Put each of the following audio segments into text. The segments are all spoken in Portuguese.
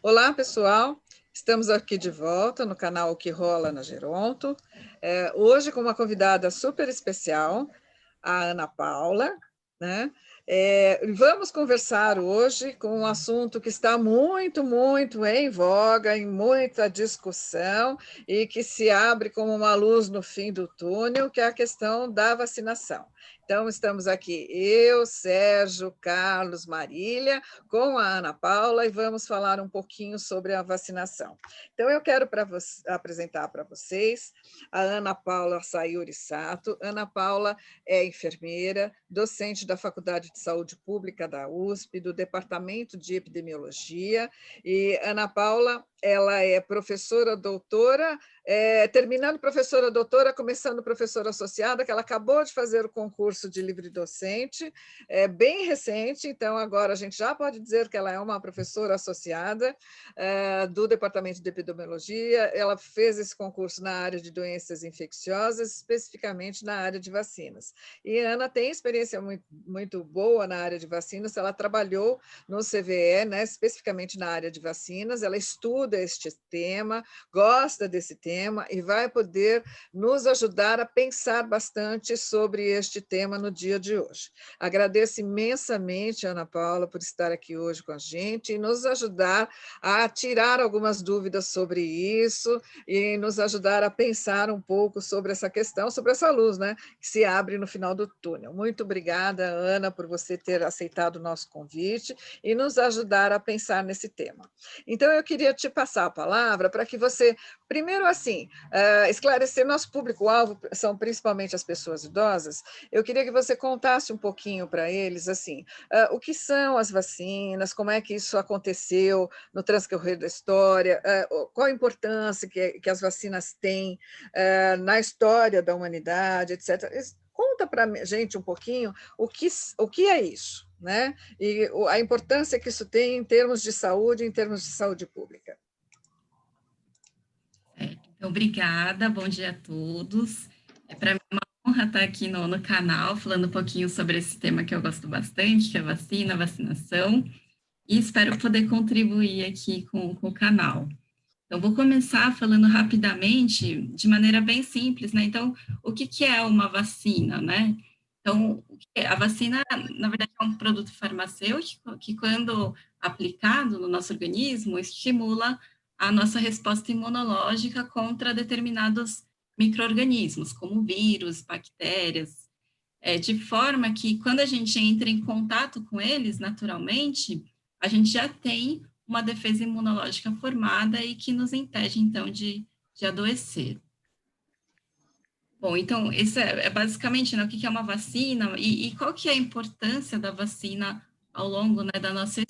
Olá, pessoal. Estamos aqui de volta no canal O Que Rola na Geronto. Hoje com uma convidada super especial, a Ana Paula, né? Vamos conversar hoje com um assunto que está muito em voga, em muita discussão e que se abre como uma luz no fim do túnel, que é a questão da vacinação. Então, estamos aqui eu, Sérgio, Carlos, Marília, com a Ana Paula e vamos falar um pouquinho sobre a vacinação. Então, eu quero apresentar para vocês a Ana Paula Sayuri Sato. Ana Paula é enfermeira, docente da Faculdade de Saúde Pública da USP, do Departamento de Epidemiologia, e Ana Paula, ela é professora doutora, terminando professora doutora, começando professora associada, que ela acabou de fazer o concurso de livre docente, bem recente, então agora a gente já pode dizer que ela é uma professora associada do Departamento de Epidemiologia. Ela fez esse concurso na área de doenças infecciosas, especificamente na área de vacinas. E a Ana tem experiência muito boa na área de vacinas, ela trabalhou no CVE, né, especificamente na área de vacinas, ela estuda este tema, gosta desse tema e vai poder nos ajudar a pensar bastante sobre este tema no dia de hoje. Agradeço imensamente, Ana Paula, por estar aqui hoje com a gente e nos ajudar a tirar algumas dúvidas sobre isso e nos ajudar a pensar um pouco sobre essa questão, sobre essa luz, né, que se abre no final do túnel. Muito obrigada, Ana, por você ter aceitado o nosso convite e nos ajudar a pensar nesse tema. Então, eu queria te passar a palavra para que você, primeiro assim, esclarecer, nosso público-alvo são principalmente as pessoas idosas, eu queria que você contasse um pouquinho para eles, assim, o que são as vacinas, como é que isso aconteceu no transcorrer da história, qual a importância que as vacinas têm na história da humanidade, etc. Conta para a gente um pouquinho o que é isso, né? E a importância que isso tem em termos de saúde pública. Então, obrigada, bom dia a todos. Para mim é uma honra estar aqui no canal, falando um pouquinho sobre esse tema que eu gosto bastante, que é vacina, vacinação, e espero poder contribuir aqui com o canal. Então, vou começar falando rapidamente, de maneira bem simples, né? Então, o que é uma vacina, né? Então, a vacina, na verdade, é um produto farmacêutico que, quando aplicado no nosso organismo, estimula a nossa resposta imunológica contra determinados micro-organismos, como vírus, bactérias, de forma que, quando a gente entra em contato com eles, naturalmente, a gente já tem uma defesa imunológica formada e que nos impede, então, de adoecer. Bom, então, isso é basicamente, né, o que é uma vacina e qual que é a importância da vacina ao longo, né, da nossa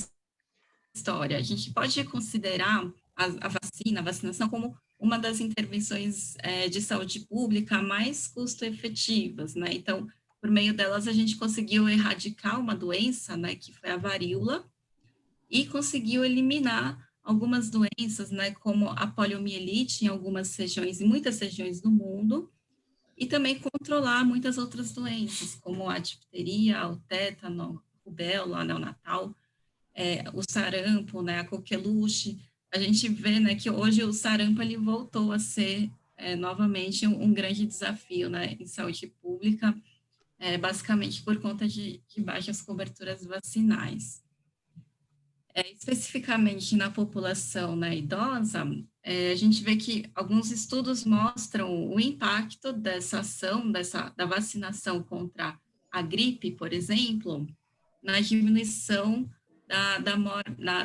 história. A gente pode considerar a vacinação, como uma das intervenções de saúde pública mais custo-efetivas, né? Então, por meio delas, a gente conseguiu erradicar uma doença, né, que foi a varíola, e conseguiu eliminar algumas doenças, né, como a poliomielite em algumas regiões, em muitas regiões do mundo, e também controlar muitas outras doenças, como a difteria, o tétano, rubéola neonatal, o sarampo, né, a coqueluche. A gente vê, né, que hoje o sarampo ele voltou a ser novamente um grande desafio, né, em saúde pública, basicamente por conta de baixas coberturas vacinais. Especificamente na população, né, idosa, a gente vê que alguns estudos mostram o impacto dessa ação, da vacinação contra a gripe, por exemplo, na diminuição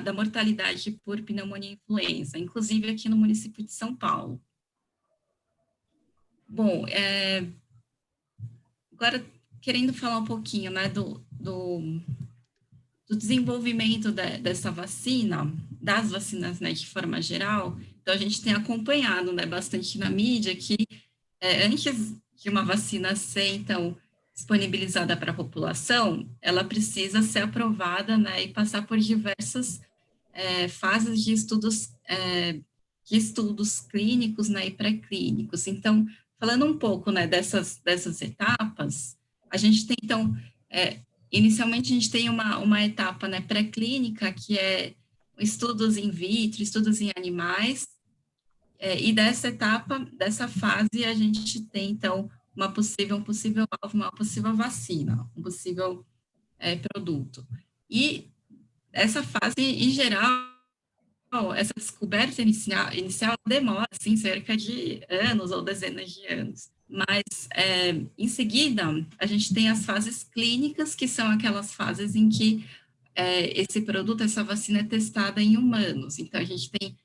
da mortalidade por pneumonia e influenza, inclusive aqui no município de São Paulo. Bom, agora querendo falar um pouquinho, né, do desenvolvimento dessa vacina, das vacinas, né, de forma geral. Então, a gente tem acompanhado, né, bastante na mídia que antes de uma vacina ser, então, disponibilizada para a população, ela precisa ser aprovada, né, e passar por diversas fases de estudos clínicos, né, e pré-clínicos. Então, falando um pouco, né, dessas etapas, a gente tem, então, inicialmente a gente tem uma etapa, né, pré-clínica, que é estudos in vitro, estudos em animais, e dessa fase, a gente tem, então, um possível alvo, uma possível vacina, um possível produto. E essa fase, em geral, essa descoberta inicial demora, assim, cerca de anos ou dezenas de anos. Mas, em seguida, a gente tem as fases clínicas, que são aquelas fases em que esse produto, essa vacina é testada em humanos. Então, a gente tem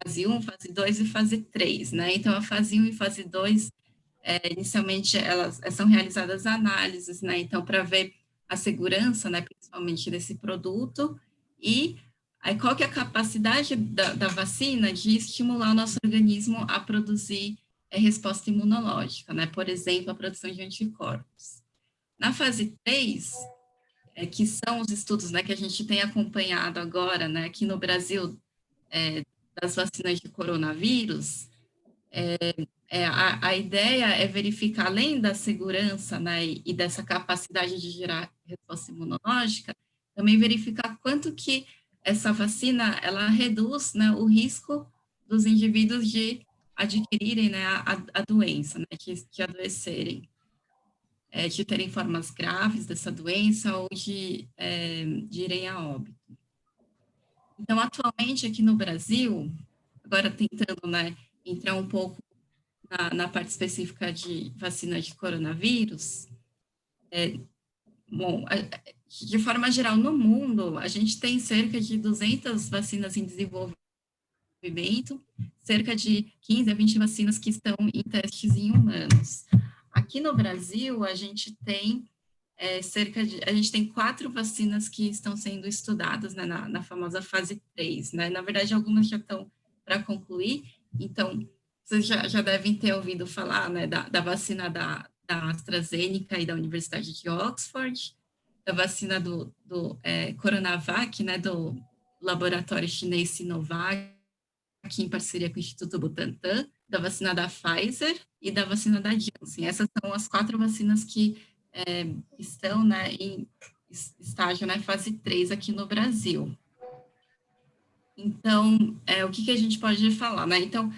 fase 1, fase 2 e fase 3, né? Então, a fase 1 e fase 2, inicialmente, elas são realizadas análises, né? Então, para ver a segurança, né, principalmente desse produto, e aí, qual que é a capacidade da vacina de estimular o nosso organismo a produzir resposta imunológica, né? Por exemplo, a produção de anticorpos. Na fase 3, que são os estudos, né, que a gente tem acompanhado agora, né, aqui no Brasil, das vacinas de coronavírus, a ideia é verificar, além da segurança, né, e dessa capacidade de gerar resposta imunológica, também verificar quanto que essa vacina, ela reduz, né, o risco dos indivíduos de adquirirem, né, a doença, né, de adoecerem, de terem formas graves dessa doença ou de irem a óbito. Então, atualmente, aqui no Brasil, agora tentando, né, entrar um pouco na parte específica de vacina de coronavírus, bom, de forma geral, no mundo, a gente tem cerca de 200 vacinas em desenvolvimento, cerca de 15 a 20 vacinas que estão em testes em humanos. Aqui no Brasil, a gente tem a gente tem 4 vacinas que estão sendo estudadas, né, na famosa fase 3, né? Na verdade, algumas já estão para concluir, então, vocês já devem ter ouvido falar, né, da vacina da AstraZeneca e da Universidade de Oxford, da vacina do Coronavac, né, do laboratório chinês Sinovac, em parceria com o Instituto Butantan, da vacina da Pfizer e da vacina da Janssen. Essas são as 4 vacinas que estão, né, em estágio, né, fase 3 aqui no Brasil. Então, o que a gente pode falar, né? Então,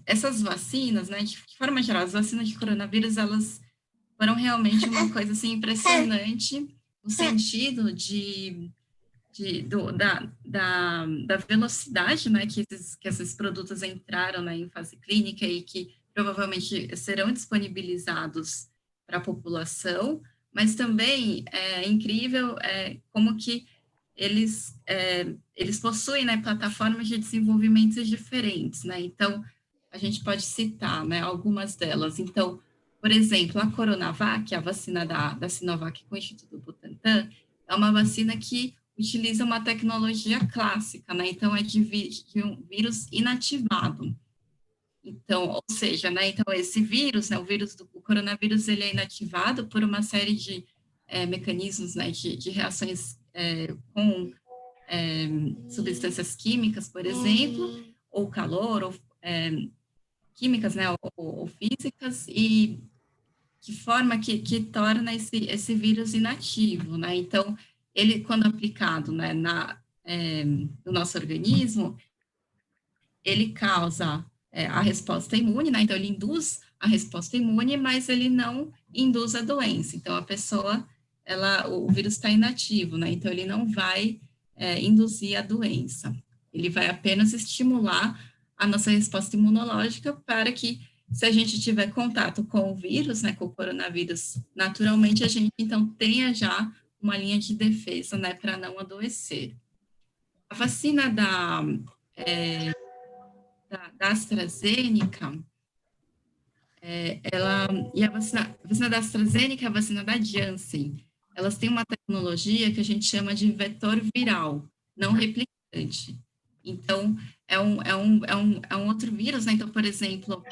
essas vacinas, né, de forma geral, as vacinas de coronavírus, elas foram realmente uma coisa, assim, impressionante, no sentido da velocidade, né, que esses produtos entraram, né, em fase clínica e que provavelmente serão disponibilizados para a população, mas também é incrível como que eles possuem, né, plataformas de desenvolvimento diferentes, né, então a gente pode citar, né, algumas delas. Então, por exemplo, a Coronavac, a vacina da Sinovac com o Instituto Butantan, é uma vacina que utiliza uma tecnologia clássica, né, então é de um vírus inativado. Então, ou seja, né, então esse vírus, né, o vírus do coronavírus, ele é inativado por uma série de mecanismos, né, de reações com substâncias químicas, por exemplo, ou calor, ou químicas, né, ou físicas, e de forma que torna esse vírus inativo, né, então, ele, quando aplicado, né, no nosso organismo, ele causa a resposta imune, né? Então, ele induz a resposta imune, mas ele não induz a doença. Então, a pessoa, o vírus está inativo, né? Então, ele não vai induzir a doença. Ele vai apenas estimular a nossa resposta imunológica para que, se a gente tiver contato com o vírus, né, com o coronavírus, naturalmente a gente, então, tenha já uma linha de defesa, né, para não adoecer. A vacina da AstraZeneca, e a vacina da AstraZeneca e a vacina da Janssen, elas têm uma tecnologia que a gente chama de vetor viral, não replicante. Então, é um outro vírus, né? Então, por exemplo,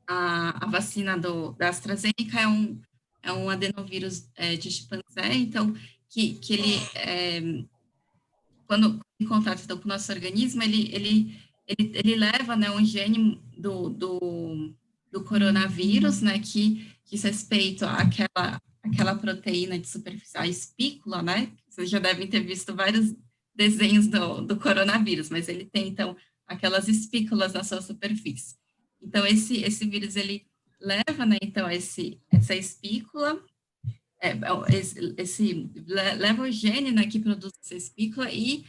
a vacina da AstraZeneca é um adenovírus de chimpanzé, então, que ele, quando em contato então, com o nosso organismo, ele leva, né, um gene do coronavírus, né, que diz respeito àquela proteína de superfície, a espícula, né, vocês já devem ter visto vários desenhos do coronavírus, mas ele tem, então, aquelas espículas na sua superfície. Então, esse vírus, ele leva, né, então, essa espícula, leva o gene, né, que produz essa espícula e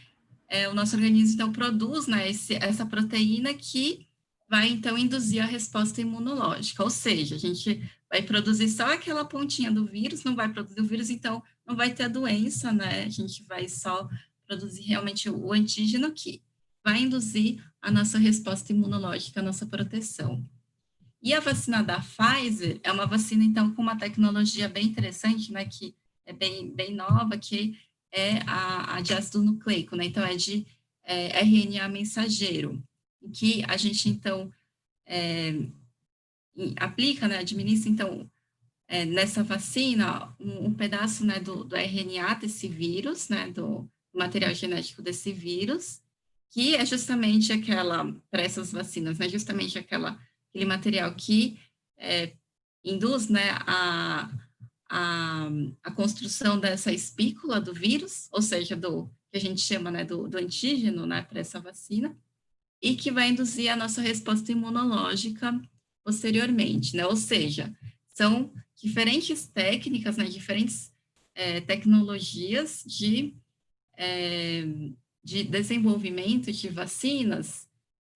o nosso organismo, então, produz, né, essa proteína que vai, então, induzir a resposta imunológica, ou seja, a gente vai produzir só aquela pontinha do vírus, não vai produzir o vírus, então, não vai ter a doença, né, a gente vai só produzir realmente o antígeno que vai induzir a nossa resposta imunológica, a nossa proteção. E a vacina da Pfizer é uma vacina, então, com uma tecnologia bem interessante, né, que é bem nova, que é a de ácido nucleico, né, então é de RNA mensageiro, em que a gente, então, aplica, né, administra, então, nessa vacina, um pedaço, né, do RNA desse vírus, né, do material genético desse vírus, que é justamente para essas vacinas, né, justamente aquele material que induz, né, a construção dessa espícula do vírus, ou seja, que a gente chama, né, do antígeno, né, para essa vacina, e que vai induzir a nossa resposta imunológica posteriormente, né, ou seja, são diferentes técnicas, né, diferentes tecnologias de desenvolvimento de vacinas,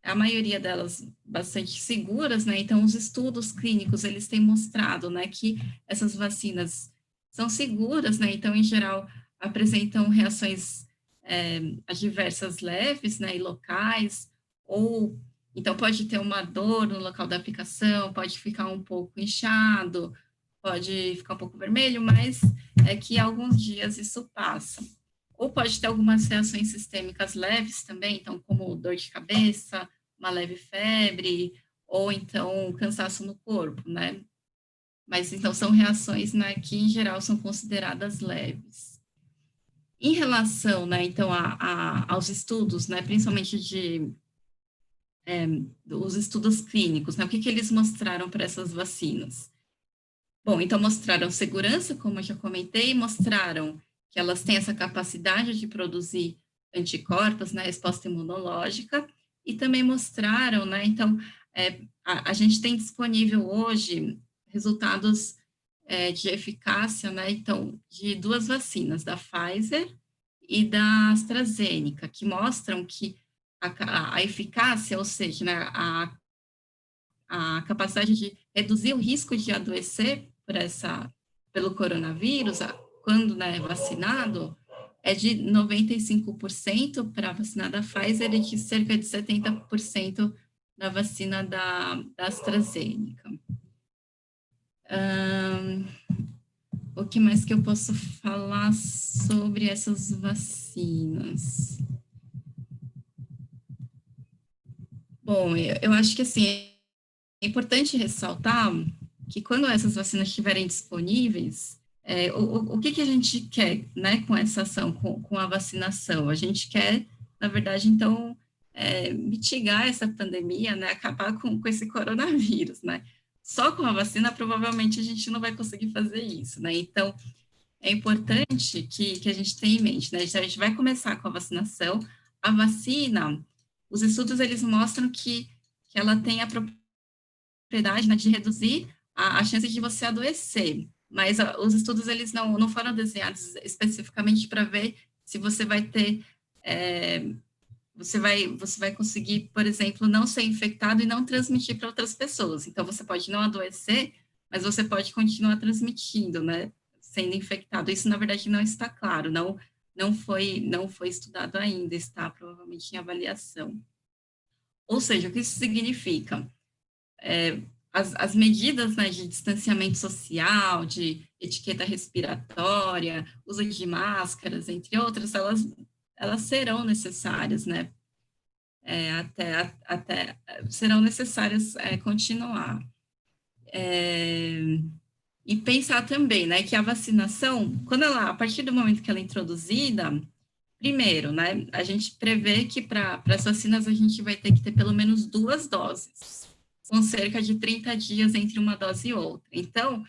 a maioria delas bastante seguras, né? Então, os estudos clínicos, eles têm mostrado, né, que essas vacinas são seguras, né? Então, em geral, apresentam reações adversas leves, né, e locais, ou, então, pode ter uma dor no local da aplicação, pode ficar um pouco inchado, pode ficar um pouco vermelho, mas é que alguns dias isso passa. Ou pode ter algumas reações sistêmicas leves também, então, como dor de cabeça, uma leve febre, ou então cansaço no corpo, né? Mas, então, são reações, né, que, em geral, são consideradas leves. Em relação, né, então, aos estudos, né, principalmente os estudos clínicos, né, o que eles mostraram para essas vacinas? Bom, então, mostraram segurança, como eu já comentei, mostraram que elas têm essa capacidade de produzir anticorpos, né, resposta imunológica, e também mostraram, né, então, a gente tem disponível hoje resultados de eficácia, né, então, de duas vacinas, da Pfizer e da AstraZeneca, que mostram que a eficácia, ou seja, né, a capacidade de reduzir o risco de adoecer pelo coronavírus, quando, né, vacinado, é de 95% para a vacina da Pfizer e de cerca de 70% na vacina da AstraZeneca. O que mais que eu posso falar sobre essas vacinas? Bom, eu acho que, assim, é importante ressaltar que quando essas vacinas estiverem disponíveis, o que a gente quer, né, com essa ação, com a vacinação? A gente quer, na verdade, então, mitigar essa pandemia, né, acabar com esse coronavírus, né? Só com a vacina, provavelmente, a gente não vai conseguir fazer isso, né? Então, é importante que a gente tenha em mente, né? A gente vai começar com a vacinação. A vacina, os estudos, eles mostram que ela tem a propriedade, né, de reduzir a chance de você adoecer, mas os estudos, eles não foram desenhados especificamente para ver se você vai ter, você vai conseguir, por exemplo, não ser infectado e não transmitir para outras pessoas. Então, você pode não adoecer, mas você pode continuar transmitindo, né, sendo infectado. Isso, na verdade, não está claro, não foi estudado ainda, está provavelmente em avaliação. Ou seja, o que isso significa? As medidas, né, de distanciamento social, de etiqueta respiratória, uso de máscaras, entre outras, elas serão necessárias, né, até serão necessárias continuar. E pensar também, né, que a vacinação, a partir do momento que ela é introduzida, primeiro, né, a gente prevê que para as vacinas a gente vai ter que ter pelo menos 2 doses, com cerca de 30 dias entre uma dose e outra. Então,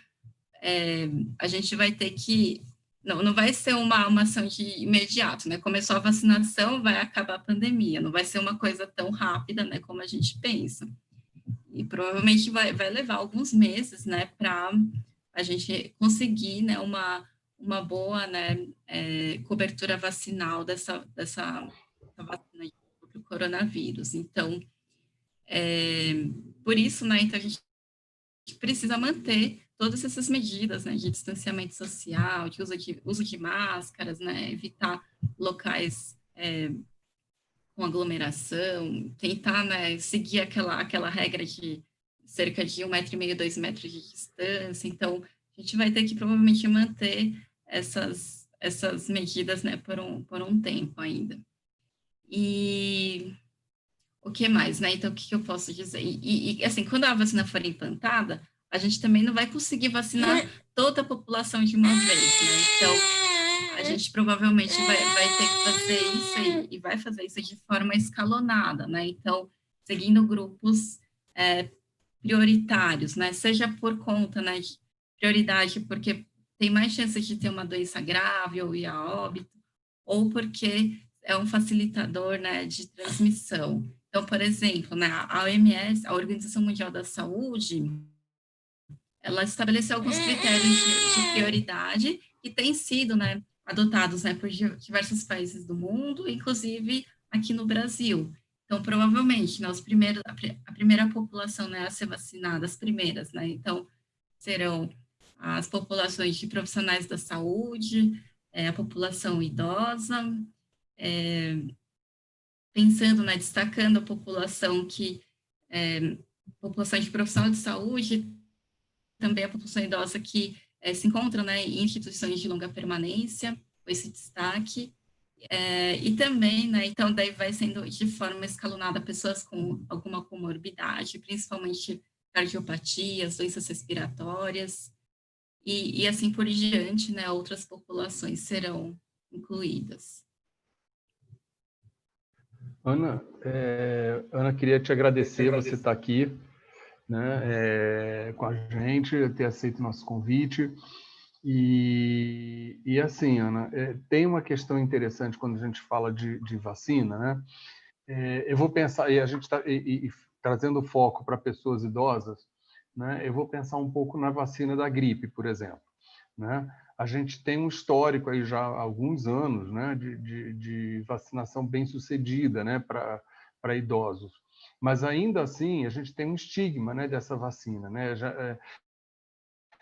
a gente vai ter que não vai ser uma ação de imediato, né? Começou a vacinação, vai acabar a pandemia. Não vai ser uma coisa tão rápida, né, como a gente pensa. E provavelmente vai levar alguns meses, né, para a gente conseguir, né, uma boa, né, cobertura vacinal dessa vacina contra o coronavírus. Então, por isso, né, então a gente precisa manter todas essas medidas, né, de distanciamento social, de uso de máscaras, né, evitar locais com aglomeração, tentar, né, seguir aquela regra de cerca de 1,5 m, 2 metros de distância. Então, a gente vai ter que provavelmente manter essas medidas, né, por um tempo ainda. E o que mais, né? Então, o que eu posso dizer? Assim, quando a vacina for implantada, a gente também não vai conseguir vacinar toda a população de uma vez, né? Então, a gente provavelmente vai ter que fazer isso e vai fazer isso de forma escalonada, né? Então, seguindo grupos prioritários, né? Seja por conta, né, de prioridade porque tem mais chance de ter uma doença grave ou ir a óbito, ou porque é um facilitador, né, de transmissão. Então, por exemplo, né, a OMS, a Organização Mundial da Saúde, ela estabeleceu alguns critérios de prioridade que têm sido, né, adotados, né, por diversos países do mundo, inclusive aqui no Brasil. Então, provavelmente, né, a primeira população, né, a ser vacinada, as primeiras, né, então, serão as populações de profissionais da saúde, a população idosa, pensando, né, destacando a população população de profissional de saúde, também a população idosa que se encontra, né, em instituições de longa permanência, com esse destaque, e também, né, então daí vai sendo de forma escalonada pessoas com alguma comorbidade, principalmente cardiopatias, doenças respiratórias, e assim por diante, né, outras populações serão incluídas. Ana, queria te agradecer você estar aqui, né, com a gente, ter aceito o nosso convite. E assim, Ana, tem uma questão interessante quando a gente fala de vacina, né? Eu vou pensar, e a gente está trazendo foco para pessoas idosas, né? Eu vou pensar um pouco na vacina da gripe, por exemplo, né? A gente tem um histórico aí já há alguns anos, né, de vacinação bem sucedida, né, para idosos. Mas ainda assim a gente tem um estigma, né, dessa vacina, né?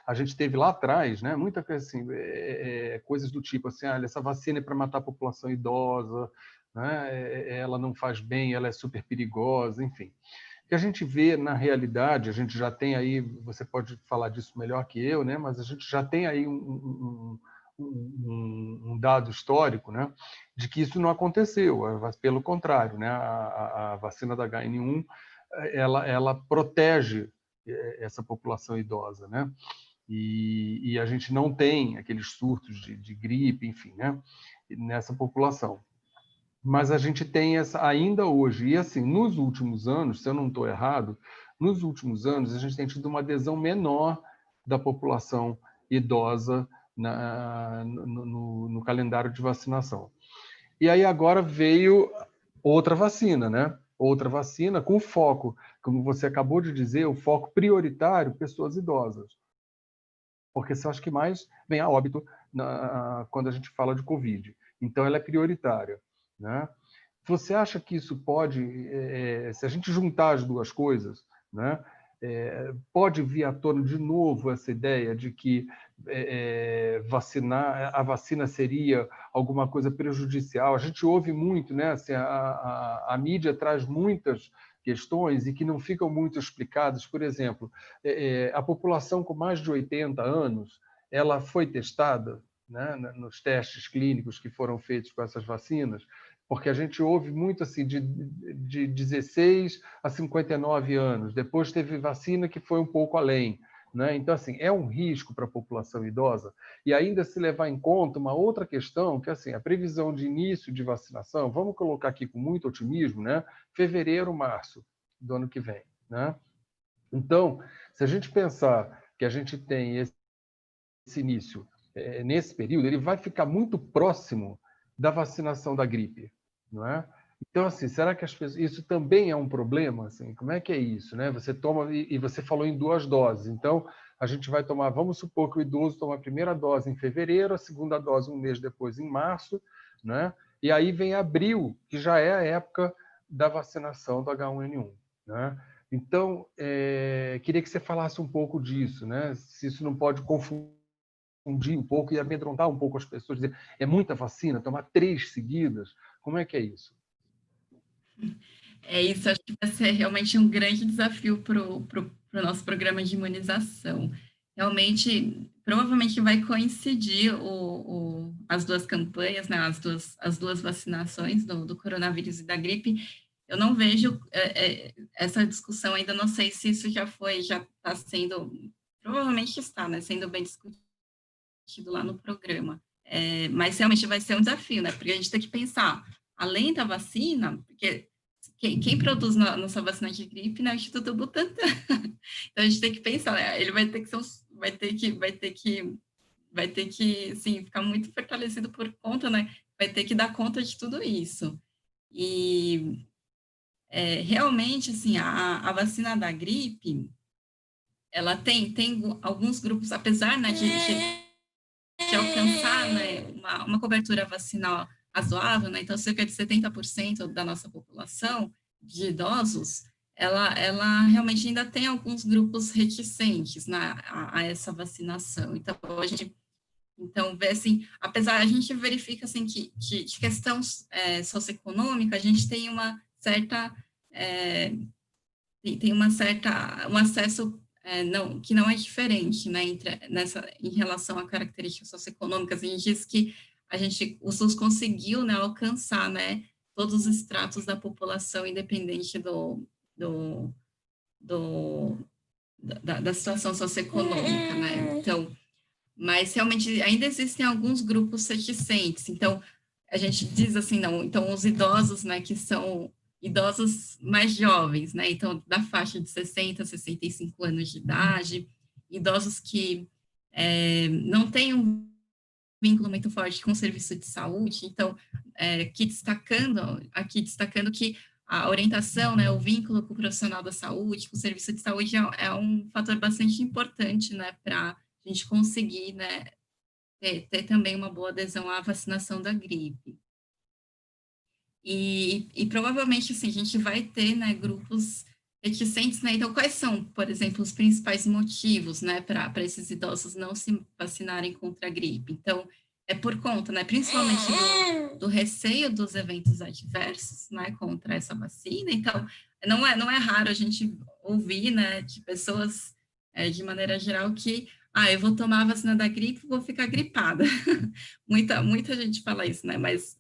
A gente teve lá atrás, né, muita coisa assim, coisas do tipo assim, essa vacina é para matar a população idosa, né, ela não faz bem, ela é super perigosa, enfim. O que a gente vê na realidade, a gente já tem aí, você pode falar disso melhor que eu, né, mas a gente já tem aí um dado histórico, né, de que isso não aconteceu, pelo contrário, né, a vacina da HN1 ela protege essa população idosa, né? E a gente não tem aqueles surtos de gripe, enfim, né, nessa população. Mas a gente tem essa ainda hoje. E assim, nos últimos anos, se eu não estou errado, nos últimos anos a gente tem tido uma adesão menor da população idosa no calendário de vacinação. E aí agora veio outra vacina, né? Outra vacina com foco, como você acabou de dizer, o foco prioritário, pessoas idosas. Porque são as que mais vêm a óbito quando a gente fala de Covid. Então, ela é prioritária, né? Você acha que isso pode, se a gente juntar as duas coisas, né, pode vir à tona de novo essa ideia de que a vacina seria alguma coisa prejudicial? A gente ouve muito, né? Assim, a mídia traz muitas questões e que não ficam muito explicadas. Por exemplo, a população com mais de 80 anos, ela foi testada, né, nos testes clínicos que foram feitos com essas vacinas, porque a gente ouve muito assim de 16 a 59 anos. Depois teve vacina que foi um pouco além, né? Então, assim, é um risco para a população idosa. E ainda se levar em conta uma outra questão, que assim, a previsão de início de vacinação, vamos colocar aqui com muito otimismo, né? Fevereiro, março do ano que vem, né? Então, se a gente pensar que a gente tem esse início nesse período, ele vai ficar muito próximo da vacinação da gripe, não é? Então, assim, será que as pessoas... Isso também é um problema? Assim, como é que é isso, né? Você toma... E você falou em 2 doses. Então, a gente vai tomar... Vamos supor que o idoso toma a primeira dose em fevereiro, a segunda dose 1 mês depois, em março, né? E aí vem abril, que já é a época da vacinação do H1N1, né? Então, queria que você falasse um pouco disso, né? Se isso não pode confundir um pouco e amedrontar um pouco as pessoas, dizer, é muita vacina, tomar 3 seguidas, como é que é isso? Isso acho que vai ser realmente um grande desafio para o nosso programa de imunização. Realmente, provavelmente vai coincidir as 2 campanhas, né, as duas vacinações do coronavírus e da gripe. Eu não vejo essa discussão ainda, não sei se isso já está sendo, provavelmente está, né, sendo bem discutido lá no programa. Mas realmente vai ser um desafio, né, porque a gente tem que pensar, além da vacina, porque quem produz nossa vacina de gripe, né, é o Instituto Butantan. Então, a gente tem que pensar, né, ele vai ter que sim, ficar muito fortalecido por conta, né, vai ter que dar conta de tudo isso. E, realmente, assim, a vacina da gripe, ela tem alguns grupos, apesar, né, de alcançar, né, uma cobertura vacinal razoável, né, então cerca de 70% da nossa população de idosos, ela realmente ainda tem alguns grupos reticentes, né, a essa vacinação. Então, vê assim, apesar, a gente verifica assim que de questão socioeconômica, a gente tem uma certa um acesso que não é diferente, né, em relação a características socioeconômicas. A gente diz que o SUS conseguiu, né, alcançar, né, todos os estratos da população, independente do, do da situação socioeconômica, né. Então, mas realmente ainda existem alguns grupos reticentes. Então, a gente diz assim, não, então os idosos, né, que são idosos mais jovens, né, então da faixa de 60 a 65 anos de idade, idosos que não têm um vínculo muito forte com o serviço de saúde, então, destacando que a orientação, né, o vínculo com o profissional da saúde, com o serviço de saúde é um fator bastante importante, né, para a gente conseguir, né, ter também uma boa adesão à vacinação da gripe. E provavelmente, assim, a gente vai ter, né, grupos reticentes, né, então quais são, por exemplo, os principais motivos, né, para esses idosos não se vacinarem contra a gripe? Então, é por conta, né, principalmente do receio dos eventos adversos, né, contra essa vacina. Então, não é raro a gente ouvir, né, de pessoas, de maneira geral, que, eu vou tomar a vacina da gripe e vou ficar gripada. Muita gente fala isso, né, mas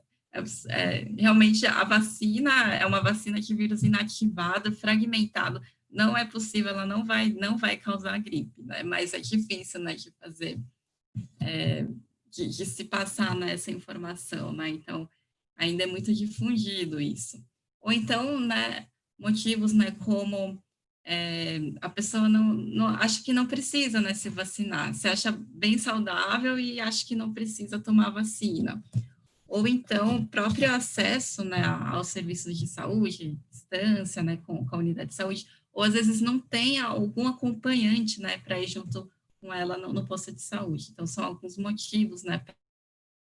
realmente a vacina é uma vacina de vírus inativado, fragmentado, não é possível, ela não vai causar gripe, né? Mas é difícil, né, de fazer, de se passar, né, essa informação, né? Então, ainda é muito difundido isso. Ou então, né, motivos, né, como a pessoa acha que não precisa, né, se vacinar, se acha bem saudável e acha que não precisa tomar vacina. Ou então, o próprio acesso, né, aos serviços de saúde, distância, né, com a unidade de saúde, ou às vezes não tem algum acompanhante, né, para ir junto com ela no posto de saúde. Então, são alguns motivos, né,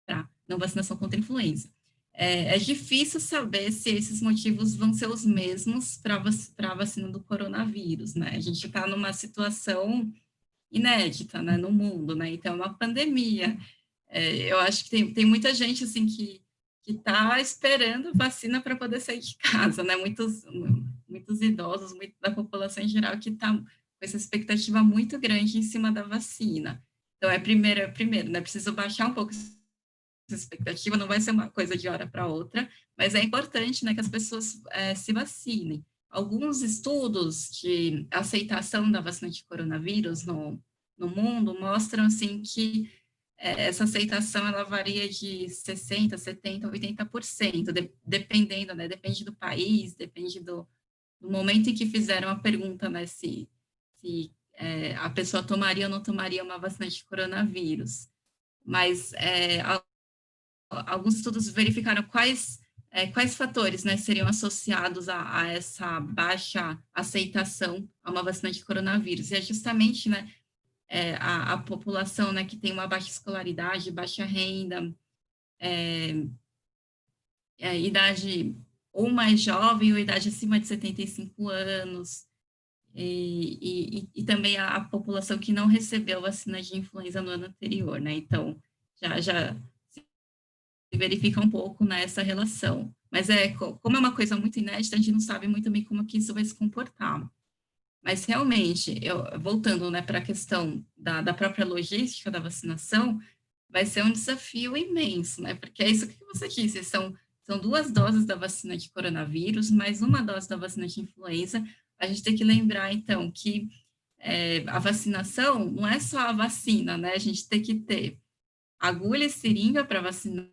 para não vacinação contra a influenza. É difícil saber se esses motivos vão ser os mesmos para a vacina do coronavírus, né? A gente está numa situação inédita, né, no mundo, né? Então, é uma pandemia. Eu acho que tem muita gente, assim, que está esperando vacina para poder sair de casa, né? Muitos idosos, da população em geral, que está com essa expectativa muito grande em cima da vacina. Então, primeiro, né? Preciso baixar um pouco essa expectativa, não vai ser uma coisa de hora para outra, mas é importante, né, que as pessoas se vacinem. Alguns estudos de aceitação da vacina de coronavírus no mundo mostram, assim, que essa aceitação, ela varia de 60%, 70%, 80%, dependendo, né, depende do país, depende do momento em que fizeram a pergunta, né, se a pessoa tomaria ou não tomaria uma vacina de coronavírus. mas alguns estudos verificaram quais fatores, né, seriam associados a essa baixa aceitação a uma vacina de coronavírus. E é justamente, né, a população, né, que tem uma baixa escolaridade, baixa renda, idade ou mais jovem ou idade acima de 75 anos, e também a população que não recebeu vacina de influenza no ano anterior, né? Então, já se verifica um pouco nessa relação. Mas como é uma coisa muito inédita, a gente não sabe muito bem como que isso vai se comportar. Mas, realmente, voltando, né, para a questão da própria logística da vacinação, vai ser um desafio imenso, né? Porque é isso que você disse, são 2 doses da vacina de coronavírus, mais uma dose da vacina de influenza. A gente tem que lembrar, então, que a vacinação não é só a vacina, né? A gente tem que ter agulha e seringa para vacinar,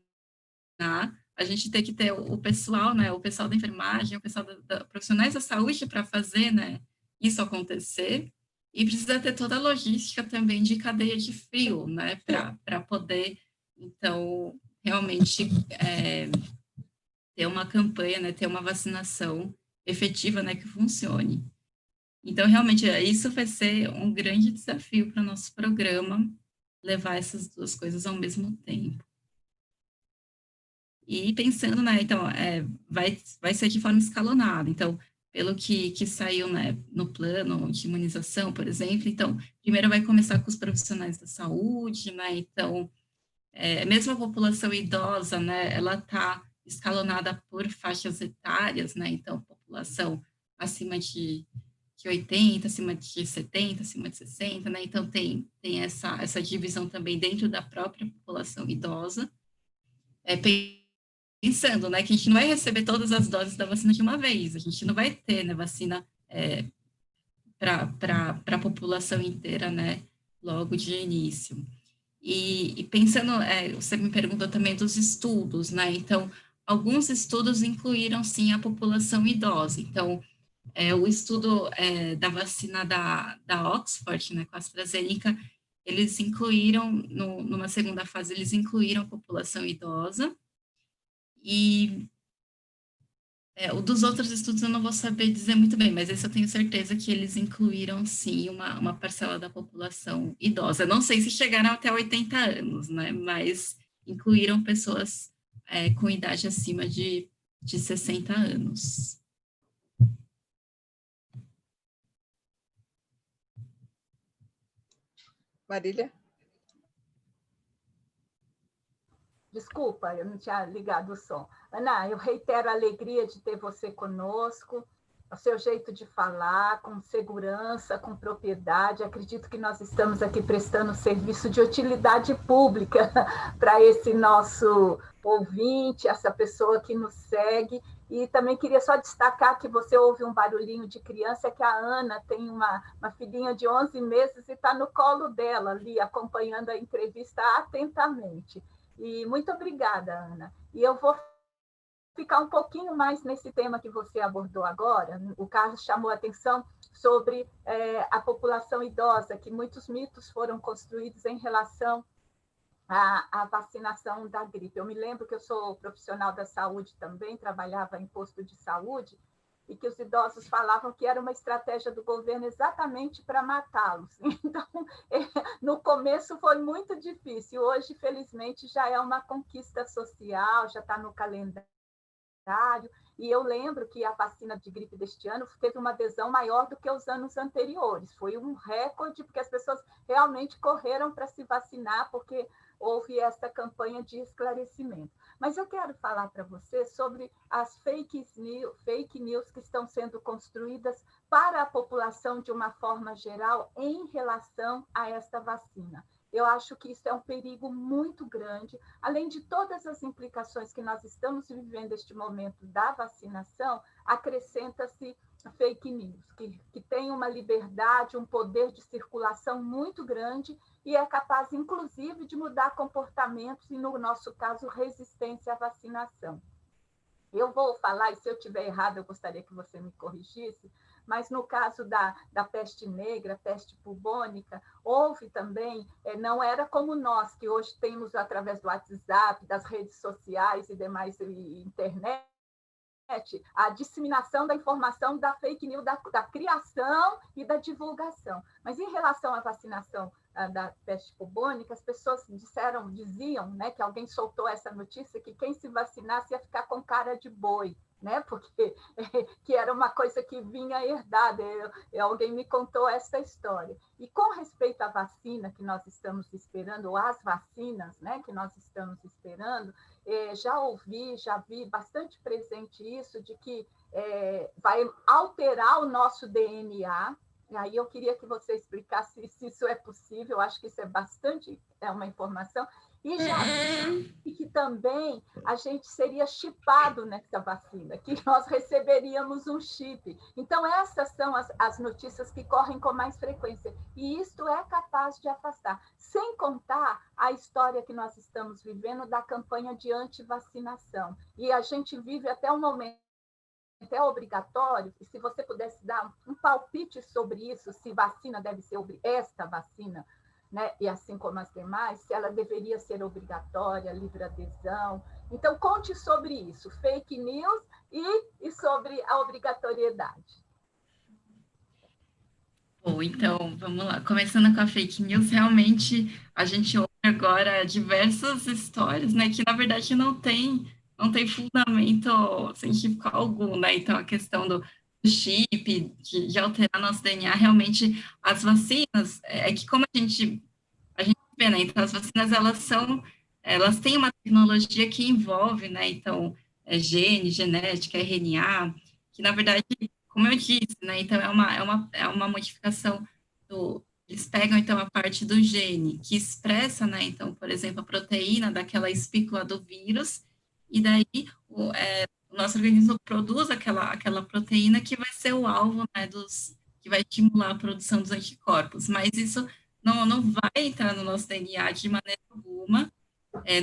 a gente tem que ter o pessoal, né? O pessoal da enfermagem, o pessoal profissionais da saúde para fazer, né, isso acontecer. E precisa ter toda a logística também de cadeia de frio, né, para poder, então, realmente ter uma campanha, né, ter uma vacinação efetiva, né, que funcione. Então, realmente, isso vai ser um grande desafio para o nosso programa, levar essas 2 coisas ao mesmo tempo. E pensando, né, então, vai ser de forma escalonada. Então, pelo que saiu, né, no plano de imunização, por exemplo, então, primeiro vai começar com os profissionais da saúde, né, então, mesmo a população idosa, né, ela está escalonada por faixas etárias, né, então, população acima de 80, acima de 70, acima de 60, né, então tem essa divisão também dentro da própria população idosa, pensando, né, que a gente não vai receber todas as doses da vacina de uma vez, a gente não vai ter, né, vacina para a população inteira, né, logo de início. E pensando, você me perguntou também dos estudos, né, então, alguns estudos incluíram, sim, a população idosa, então, o estudo da vacina da Oxford, né, com a AstraZeneca, eles incluíram, numa segunda fase, eles incluíram a população idosa, e o dos outros estudos eu não vou saber dizer muito bem, mas esse eu tenho certeza que eles incluíram, sim, uma parcela da população idosa. Não sei se chegaram até 80 anos, né, mas incluíram pessoas com idade acima de 60 anos. Marília? Desculpa, eu não tinha ligado o som. Ana, eu reitero a alegria de ter você conosco, o seu jeito de falar, com segurança, com propriedade. Acredito que nós estamos aqui prestando serviço de utilidade pública para esse nosso ouvinte, essa pessoa que nos segue. E também queria só destacar que você ouve um barulhinho de criança, que a Ana tem uma filhinha de 11 meses e está no colo dela ali, acompanhando a entrevista atentamente. E muito obrigada, Ana. E eu vou ficar um pouquinho mais nesse tema que você abordou agora. O Carlos chamou a atenção sobre a população idosa, que muitos mitos foram construídos em relação à vacinação da gripe. Eu me lembro que eu sou profissional da saúde também, trabalhava em posto de saúde, e que os idosos falavam que era uma estratégia do governo exatamente para matá-los. Então, no começo foi muito difícil, hoje, felizmente, já é uma conquista social, já está no calendário, e eu lembro que a vacina de gripe deste ano teve uma adesão maior do que os anos anteriores, foi um recorde, porque as pessoas realmente correram para se vacinar, porque houve essa campanha de esclarecimento. Mas eu quero falar para você sobre as fake news que estão sendo construídas para a população de uma forma geral em relação a esta vacina. Eu acho que isso é um perigo muito grande, além de todas as implicações que nós estamos vivendo neste momento da vacinação, acrescenta-se fake news, que tem uma liberdade, um poder de circulação muito grande e é capaz, inclusive, de mudar comportamentos e, no nosso caso, resistência à vacinação. Eu vou falar, e se eu estiver errado, eu gostaria que você me corrigisse, mas no caso da peste negra, peste bubônica, houve também, não era como nós, que hoje temos através do WhatsApp, das redes sociais e demais, internet, a disseminação da informação da fake news, da criação e da divulgação. Mas em relação à vacinação da peste bubônica, as pessoas diziam, né, que alguém soltou essa notícia, que quem se vacinasse ia ficar com cara de boi, né, porque que era uma coisa que vinha herdada. Alguém me contou essa história. E com respeito à vacina que nós estamos esperando, ou às vacinas, né, que nós estamos esperando, já vi bastante presente isso, de que vai alterar o nosso DNA. E aí eu queria que você explicasse se isso é possível. Eu acho que isso é uma informação. E já vi que também a gente seria chipado nessa vacina, que nós receberíamos um chip. Então, essas são as notícias que correm com mais frequência. E isto é capaz de afastar. Sem contar a história que nós estamos vivendo da campanha de antivacinação. E a gente vive até o momento é obrigatório, e se você pudesse dar um palpite sobre isso, se vacina deve ser esta vacina, né? E assim como as demais, se ela deveria ser obrigatória, livre adesão. Então, conte sobre isso, fake news e sobre a obrigatoriedade. Bom, então, vamos lá. Começando com a fake news, realmente a gente ouve agora diversas histórias, né, que na verdade não tem fundamento científico algum, né? Então, a questão do chip, de alterar nosso DNA, realmente as vacinas, é que como a gente vê, né? Então, as vacinas, elas têm uma tecnologia que envolve, né? Então, gene, genética, RNA, que na verdade, como eu disse, né? Então, é uma modificação eles pegam, então, a parte do gene que expressa, né? Então, por exemplo, a proteína daquela espícula do vírus, e daí o nosso organismo produz aquela proteína que vai ser o alvo, né? Que vai estimular a produção dos anticorpos. Mas isso não vai entrar no nosso DNA de maneira alguma,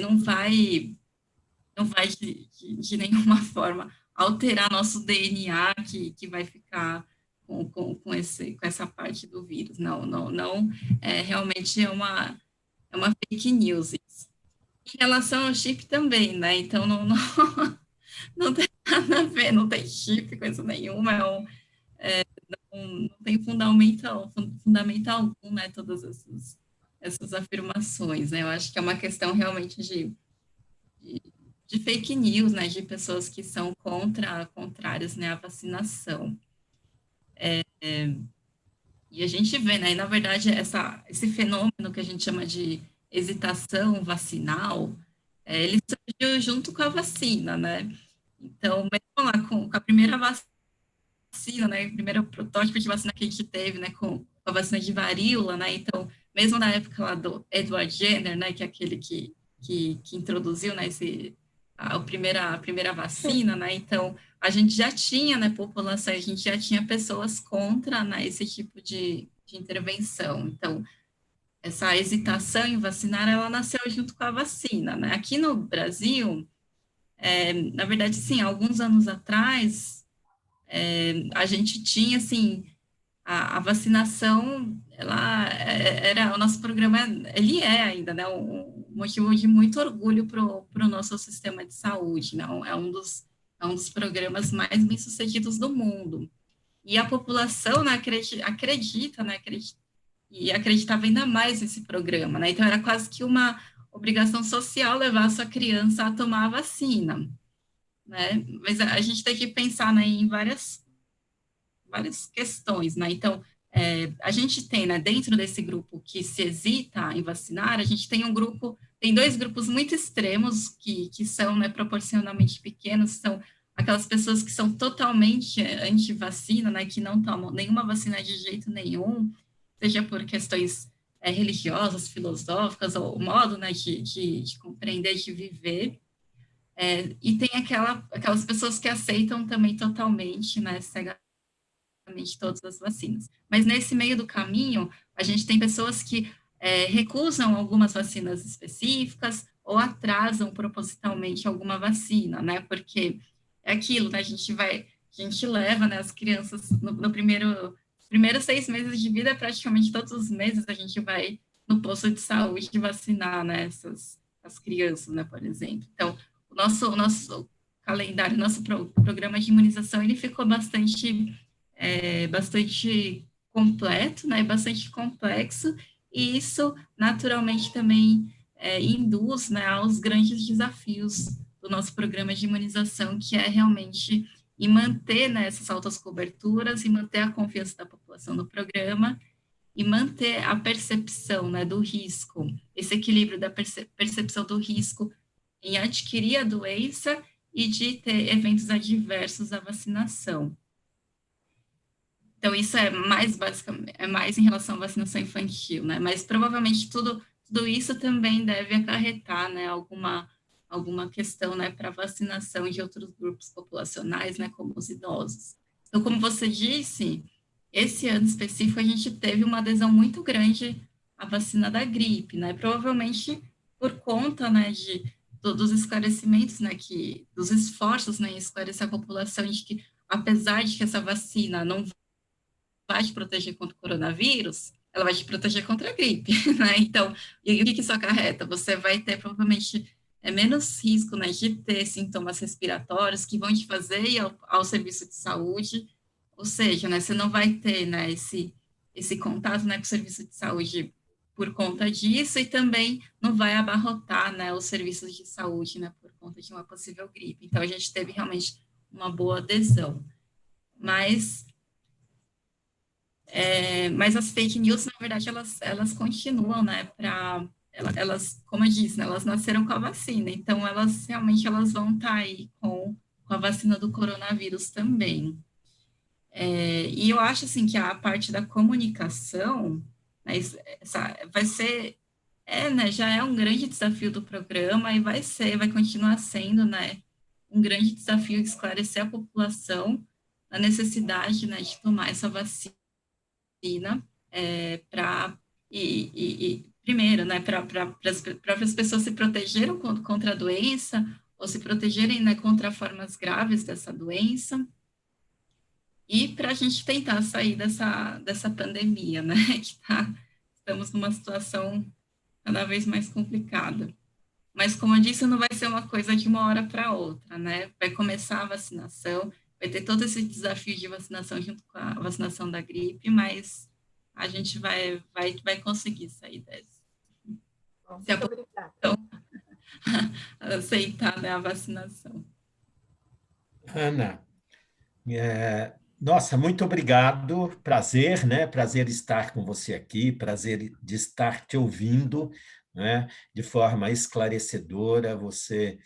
não vai de nenhuma forma alterar nosso DNA que vai ficar com essa parte do vírus. Não, realmente é uma fake news isso. Em relação ao chip também, né? Então, não tem nada a ver, não tem chip, coisa nenhuma, não tem fundamento algum, né? Todas essas afirmações, né? Eu acho que é uma questão realmente de fake news, né? De pessoas que são contrárias, né, à vacinação. E a gente vê, né, na verdade, esse fenômeno que a gente chama de hesitação vacinal, ele surgiu junto com a vacina, né? Então, mesmo lá com a primeira vacina, né, o primeiro protótipo de vacina que a gente teve, né, com a vacina de varíola, né, então, mesmo na época lá do Edward Jenner, né, que é aquele que introduziu, né, a primeira vacina, né, então, a gente já tinha, né, população, a gente já tinha pessoas contra, né, esse tipo de intervenção. Então, essa hesitação em vacinar, ela nasceu junto com a vacina, né. Aqui no Brasil, na verdade, sim, alguns anos atrás, a gente tinha, assim, a vacinação, o nosso programa, ele é ainda, né, um motivo de muito orgulho para o nosso sistema de saúde, né, é um dos programas mais bem-sucedidos do mundo. E a população, né, acredita, né, e acreditava ainda mais nesse programa, né, então era quase que uma obrigação social levar a sua criança a tomar a vacina, né, mas a gente tem que pensar, né, em várias questões, né, então, a gente tem, né, dentro desse grupo que se hesita em vacinar, a gente tem dois grupos muito extremos que são, né, proporcionalmente pequenos, são aquelas pessoas que são totalmente anti-vacina, né, que não tomam nenhuma vacina de jeito nenhum, seja por questões religiosas, filosóficas, ou modo, né, de compreender, de viver, e tem aquelas pessoas que aceitam também totalmente, né, cegamente todas as vacinas. Mas nesse meio do caminho, a gente tem pessoas que recusam algumas vacinas específicas ou atrasam propositalmente alguma vacina, né, porque é aquilo, né, a gente A gente leva, né, as crianças no primeiros 6 meses de vida, praticamente todos os meses a gente vai no posto de saúde vacinar, né, as crianças, né, por exemplo. Então, o nosso calendário, nosso programa de imunização, ele ficou bastante completo, né, bastante complexo, e isso naturalmente também induz, né, aos grandes desafios do nosso programa de imunização, que é realmente e manter, né, essas altas coberturas e manter a confiança da população no programa e manter a percepção, né, do risco, esse equilíbrio da percepção do risco em adquirir a doença e de ter eventos adversos à vacinação. Então, isso é mais basicamente, é mais em relação à vacinação infantil, né? Mas provavelmente tudo isso também deve acarretar, né, alguma questão, né, para vacinação de outros grupos populacionais, né, como os idosos. Então, como você disse, esse ano específico a gente teve uma adesão muito grande à vacina da gripe, né? Provavelmente por conta, né, dos esclarecimentos, né, dos esforços, né, em esclarecer a população de que, apesar de que essa vacina não vai te proteger contra o coronavírus, ela vai te proteger contra a gripe, né? Então, e o que isso acarreta? Você vai ter provavelmente menos risco, né, de ter sintomas respiratórios que vão te fazer ir ao serviço de saúde, ou seja, né, você não vai ter, né, esse contato, né, com o serviço de saúde por conta disso e também não vai abarrotar, né, os serviços de saúde, né, por conta de uma possível gripe. Então, a gente teve realmente uma boa adesão. Mas as fake news, na verdade, elas continuam, né, elas, como eu disse, né, elas nasceram com a vacina, então elas realmente vão estar aí com a vacina do coronavírus também. E eu acho, assim, que a parte da comunicação, né, vai ser, né, já é um grande desafio do programa e vai continuar sendo, né, um grande desafio esclarecer a população a necessidade, né, de tomar essa vacina primeiro, né, para as próprias pessoas se protegerem contra a doença ou se protegerem, né, contra formas graves dessa doença e para a gente tentar sair dessa pandemia, né, estamos numa situação cada vez mais complicada. Mas, como eu disse, não vai ser uma coisa de uma hora para outra, né? Vai começar a vacinação, vai ter todo esse desafio de vacinação junto com a vacinação da gripe, mas a gente vai conseguir sair dessa. Bom, Se a muito obrigada. população aceitar, né, a vacinação. Ana, nossa, muito obrigado, prazer, né? Prazer estar com você aqui, prazer de estar te ouvindo, né? De forma esclarecedora, você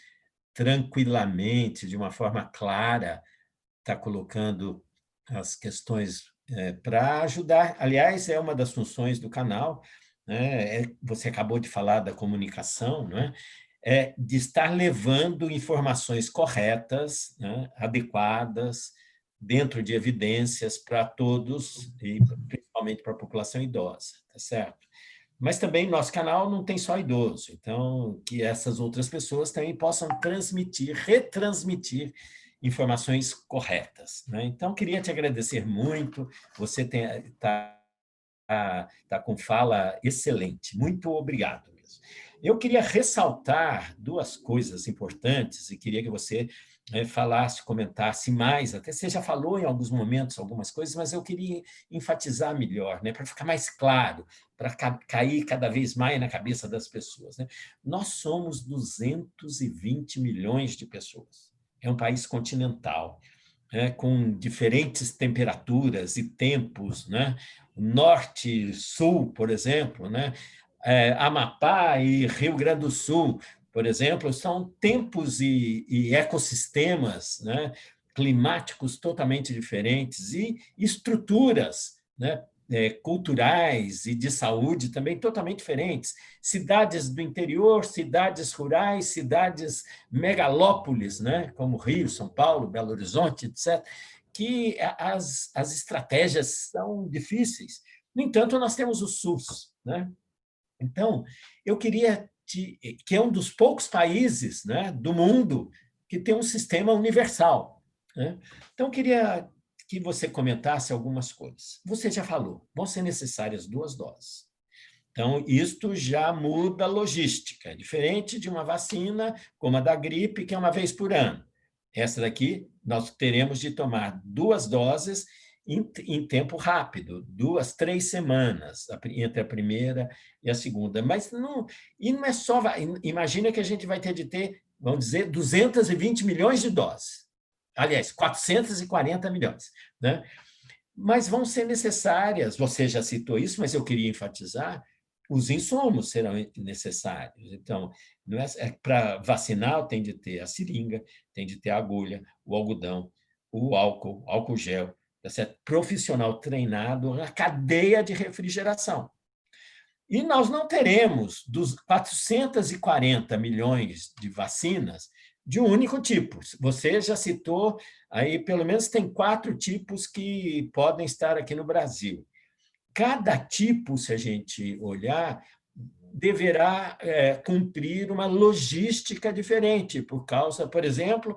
tranquilamente, de uma forma clara, está colocando as questões para ajudar. Aliás, é uma das funções do canal, né? Você acabou de falar da comunicação, né? De estar levando informações corretas, né? Adequadas, dentro de evidências para todos, e principalmente para a população idosa, tá certo? Mas também nosso canal não tem só idoso, então que essas outras pessoas também possam retransmitir informações corretas, né? Então, queria te agradecer muito, você está com fala excelente, muito obrigado mesmo. Eu queria ressaltar duas coisas importantes e queria que você falasse, comentasse mais, até você já falou em alguns momentos algumas coisas, mas eu queria enfatizar melhor, né, para ficar mais claro, para cair cada vez mais na cabeça das pessoas, né? Nós somos 220 milhões de pessoas. É um país continental, né, com diferentes temperaturas e tempos, né? Norte, sul, por exemplo, né? Amapá e Rio Grande do Sul, por exemplo, são tempos e ecossistemas, né, climáticos totalmente diferentes e estruturas, né, culturais e de saúde também totalmente diferentes. Cidades do interior, cidades rurais, cidades megalópolis, né, como Rio, São Paulo, Belo Horizonte, etc., que as estratégias são difíceis. No entanto, nós temos o SUS, né? Então, eu queria que é um dos poucos países, né, do mundo que tem um sistema universal. né? Então, queria que você comentasse algumas coisas. Você já falou, vão ser necessárias 2 doses. Então, isto já muda a logística, diferente de uma vacina como a da gripe, que é uma vez por ano. Essa daqui, nós teremos de tomar 2 doses em tempo rápido, 2, 3 semanas, entre a primeira e a segunda. Mas não é só... Imagina que a gente vai ter de ter, vamos dizer, 220 milhões de doses. Aliás, 440 milhões, né? Mas vão ser necessárias, você já citou isso, mas eu queria enfatizar, os insumos serão necessários. Então, não para vacinar, tem de ter a seringa, tem de ter a agulha, o algodão, o álcool gel, tá certo? Profissional treinado na cadeia de refrigeração. E nós não teremos dos 440 milhões de vacinas de um único tipo. Você já citou, aí pelo menos tem 4 tipos que podem estar aqui no Brasil. Cada tipo, se a gente olhar, deverá cumprir uma logística diferente, por causa, por exemplo,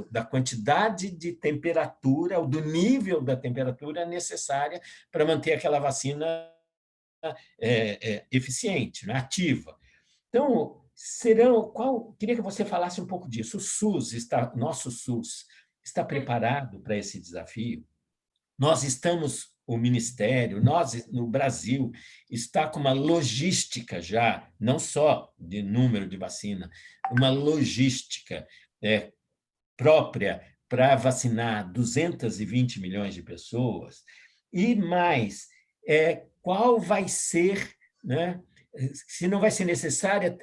da quantidade de temperatura, ou do nível da temperatura necessária para manter aquela vacina eficiente, né, ativa. Então, queria que você falasse um pouco disso. Nosso SUS está preparado para esse desafio? Nós estamos, o Ministério, nós, no Brasil, está com uma logística já, não só de número de vacina, uma logística própria para vacinar 220 milhões de pessoas. E mais, qual vai ser, né, se não vai ser necessário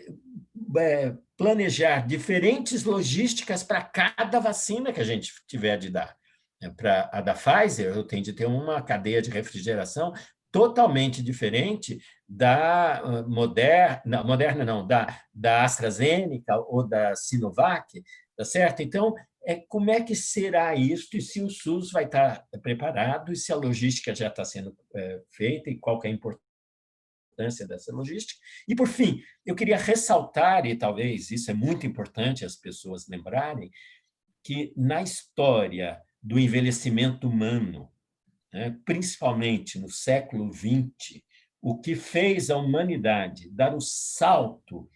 planejar diferentes logísticas para cada vacina que a gente tiver de dar. Para a da Pfizer, eu tenho de ter uma cadeia de refrigeração totalmente diferente da Moderna não, da AstraZeneca ou da Sinovac, tá certo? Então, como é que será isso e se o SUS vai estar preparado e se a logística já está sendo feita e qual que é a importância dessa logística. E, por fim, eu queria ressaltar, e talvez isso é muito importante as pessoas lembrarem, que na história do envelhecimento humano, né, principalmente no século XX, o que fez a humanidade dar o salto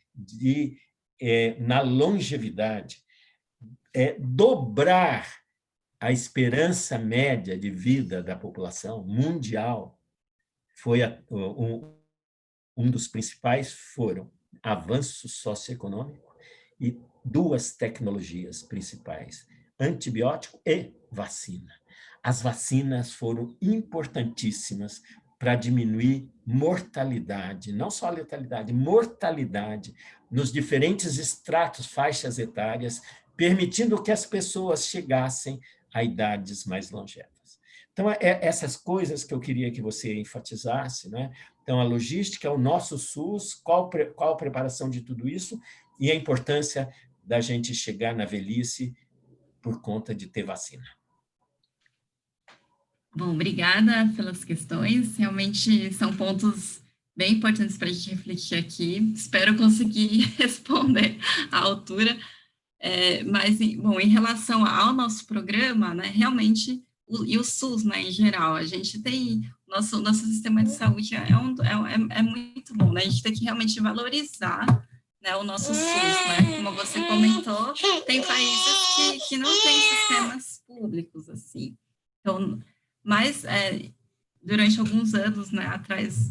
na longevidade dobrar a esperança média de vida da população mundial, foi um dos principais foram avanço socioeconômico e 2 tecnologias principais, antibiótico e vacina. As vacinas foram importantíssimas para diminuir mortalidade, não só letalidade, mortalidade nos diferentes estratos, faixas etárias, permitindo que as pessoas chegassem a idades mais longevas. Então, essas coisas que eu queria que você enfatizasse, né? Então, a logística, o nosso SUS, qual a preparação de tudo isso e a importância da gente chegar na velhice por conta de ter vacina. Bom, obrigada pelas questões. Realmente são pontos bem importantes para a gente refletir aqui. Espero conseguir responder à altura. Mas, bom, em relação ao nosso programa, né, realmente, e o SUS, né, em geral, a gente tem, nosso sistema de saúde é muito bom, né, a gente tem que realmente valorizar, né, o nosso SUS, né, como você comentou, tem países que não têm sistemas públicos, assim, então, mas durante alguns anos, né, atrás,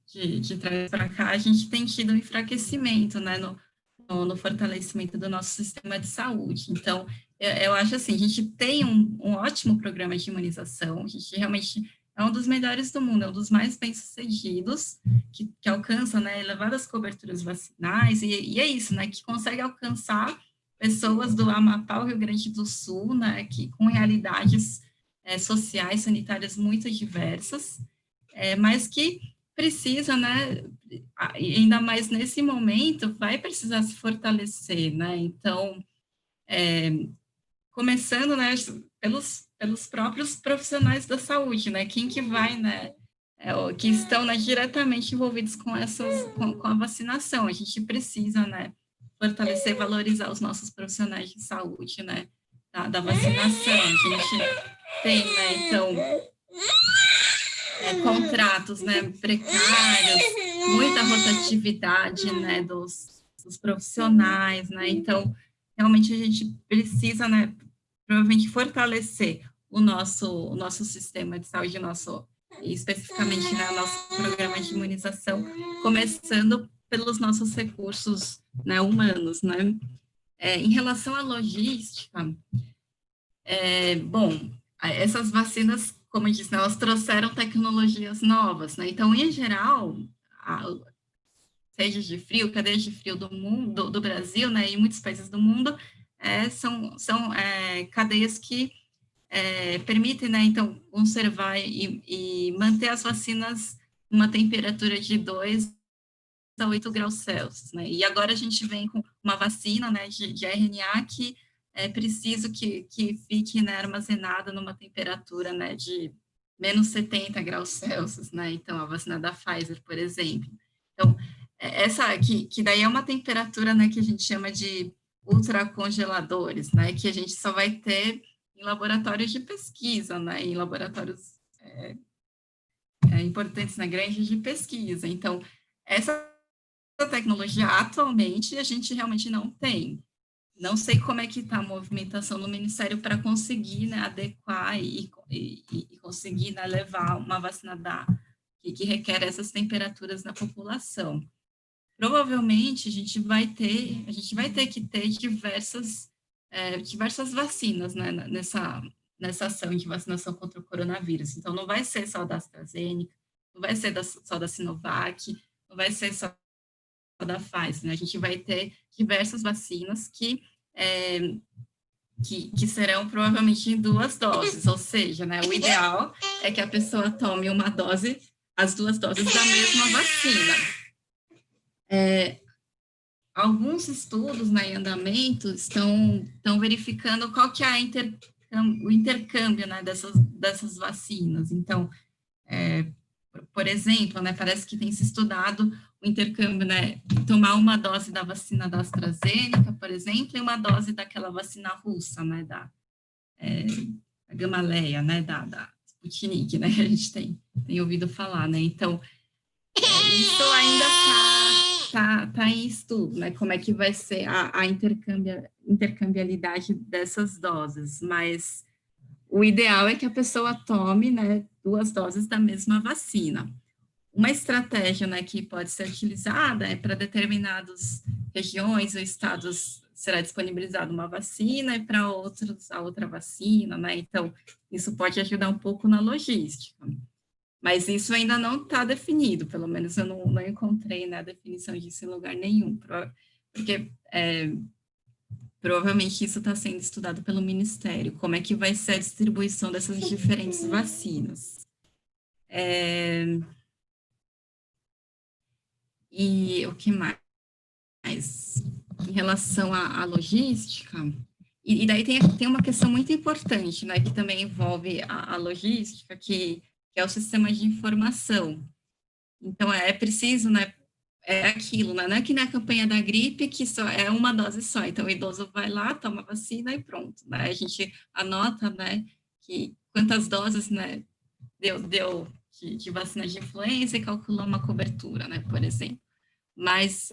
de trás para cá, a gente tem tido um enfraquecimento, né, no fortalecimento do nosso sistema de saúde. Então, eu acho assim, a gente tem um ótimo programa de imunização, a gente realmente é um dos melhores do mundo, é um dos mais bem-sucedidos, que alcança, né, elevadas coberturas vacinais, e é isso, né, que consegue alcançar pessoas do Amapá ao Rio Grande do Sul, né, que com realidades sociais, sanitárias muito diversas, mas que precisa, né, ainda mais nesse momento, vai precisar se fortalecer, né, então, começando, né, pelos próprios profissionais da saúde, né, quem que vai, né, que estão, né, diretamente envolvidos com a vacinação, a gente precisa, né, fortalecer e valorizar os nossos profissionais de saúde, né, da vacinação. A gente tem, né, então, contratos, né, precários, muita rotatividade, né, dos profissionais, né, então, realmente a gente precisa, né, provavelmente fortalecer o nosso sistema de saúde, especificamente, né, nosso programa de imunização, começando pelos nossos recursos, né, humanos, né. Em relação à logística, bom, essas vacinas, como eu disse, né, elas trouxeram tecnologias novas, né? Então, em geral, seja de frio, cadeias de frio do mundo, do Brasil, né, e muitos países do mundo, são cadeias que permitem, né, então, conservar e manter as vacinas numa temperatura de 2 a 8 graus Celsius, né? E agora a gente vem com uma vacina, né, de RNA que é preciso que fique, né, armazenada numa temperatura, né, de menos 70 graus Celsius, né? Então, a vacina da Pfizer, por exemplo. Então, essa que daí é uma temperatura, né, que a gente chama de ultracongeladores, né, que a gente só vai ter em laboratórios de pesquisa, né, em laboratórios importantes, na grande de pesquisa. Então, essa tecnologia atualmente a gente realmente não tem. Não sei como é que está a movimentação no Ministério para conseguir, né, adequar e conseguir, né, levar uma vacina que requer essas temperaturas na população. Provavelmente a gente vai ter que ter diversas vacinas, né, nessa ação de vacinação contra o coronavírus. Então, não vai ser só da AstraZeneca, não vai ser só da Sinovac, não vai ser só da Pfizer, né? A gente vai ter diversas vacinas que serão provavelmente em 2 doses, ou seja, né, o ideal é que a pessoa tome as 2 doses da mesma vacina. Alguns estudos, né, em andamento estão verificando qual que é o intercâmbio, né, dessas vacinas. Então, por exemplo, né, parece que tem se estudado o intercâmbio, né, tomar uma dose da vacina da AstraZeneca, por exemplo, e uma dose daquela vacina russa, né, da Gamaleya, né, da Sputnik, né, que a gente tem ouvido falar, né. Então, isso ainda tá em estudo, né, como é que vai ser a intercambialidade dessas doses, mas o ideal é que a pessoa tome, né, 2 doses da mesma vacina. Uma estratégia, né, que pode ser utilizada é para determinadas regiões ou estados será disponibilizada uma vacina e para outros a outra vacina, né? Então, isso pode ajudar um pouco na logística. Mas isso ainda não está definido, pelo menos eu não encontrei, né, a definição disso em lugar nenhum, porque provavelmente isso está sendo estudado pelo Ministério, como é que vai ser a distribuição dessas diferentes vacinas. E o que mais? Em relação à logística, e daí tem uma questão muito importante, né, que também envolve a logística, que é o sistema de informação. Então, é preciso, né, aquilo, né, não é que na campanha da gripe, que só é uma dose só, então o idoso vai lá, toma a vacina e pronto, né, a gente anota, né, que quantas doses, né, deu de vacina de influenza e calculou uma cobertura, né, por exemplo. Mas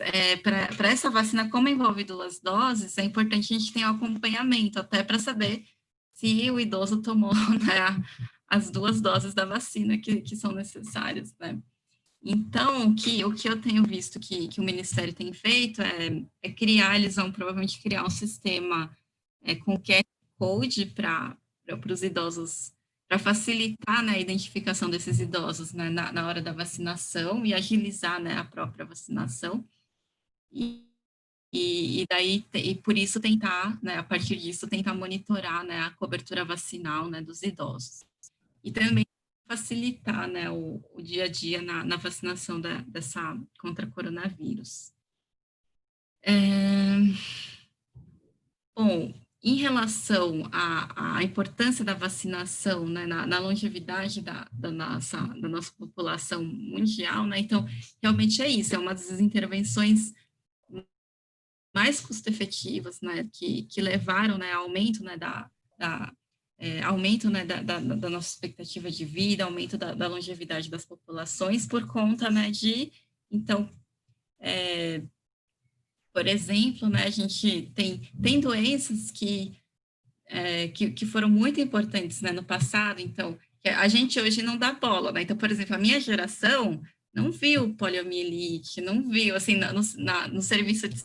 para essa vacina, como envolve 2 doses, é importante a gente ter um acompanhamento, até para saber se o idoso tomou, né, as 2 doses da vacina que são necessárias, né. Então, o que eu tenho visto que o Ministério tem feito é criar, eles vão provavelmente criar um sistema com QR Code para os idosos, para facilitar, né, a identificação desses idosos, né, na hora da vacinação e agilizar, né, a própria vacinação. E daí, e por isso tentar, né, a partir disso, tentar monitorar, né, a cobertura vacinal, né, dos idosos. E também facilitar, né, o dia a dia na vacinação dessa contra coronavírus. Bom, em relação à importância da vacinação, né, na longevidade da nossa população mundial, né, então, realmente é isso, é uma das intervenções mais custo-efetivas, né, que levaram, né, ao aumento, né, aumento, né, da nossa expectativa de vida, aumento da longevidade das populações por conta, né, então, por exemplo, né, a gente tem doenças que foram muito importantes, né, no passado, então, que a gente hoje não dá bola, né? Então, por exemplo, a minha geração não viu poliomielite, não viu, assim, no serviço de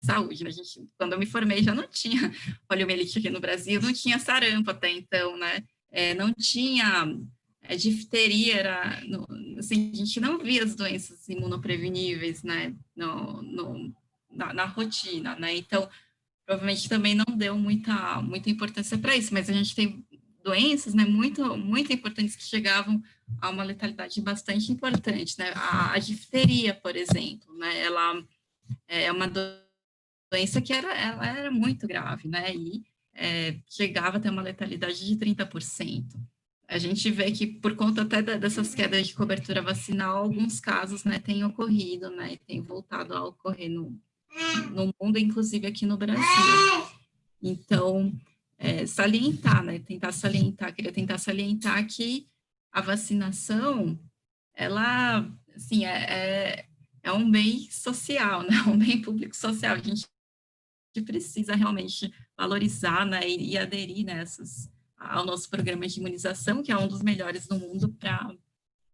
saúde, né? Quando eu me formei, já não tinha poliomielite aqui no Brasil, não tinha sarampo até então, né? Não tinha difteria, assim, a gente não via as doenças imunopreveníveis, né, na rotina, né? Então, provavelmente também não deu muita importância para isso, mas a gente tem doenças, né, muito importantes que chegavam a uma letalidade bastante importante, né? A difteria, por exemplo, né? Ela é uma doença que ela era muito grave, né? E chegava a ter uma letalidade de 30%. A gente vê que, por conta até dessas quedas de cobertura vacinal, alguns casos, né, têm ocorrido, né, têm voltado a ocorrer no mundo, inclusive aqui no Brasil. Então, salientar, né, queria tentar salientar que a vacinação, ela, assim, é um bem social, né, um bem público social. A gente precisa realmente valorizar, né, e aderir ao nosso programa de imunização, que é um dos melhores do mundo, para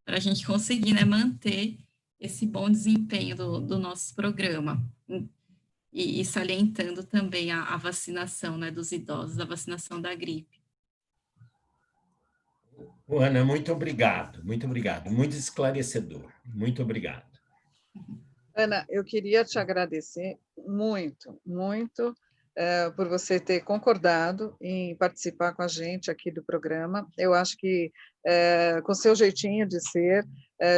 a gente conseguir, né, manter esse bom desempenho do nosso programa. E salientando também a vacinação, né, dos idosos, a vacinação da gripe. Ana, muito obrigado, muito esclarecedor, muito obrigado. Ana, eu queria te agradecer muito, muito por você ter concordado em participar com a gente aqui do programa. Eu acho que, com seu jeitinho de ser,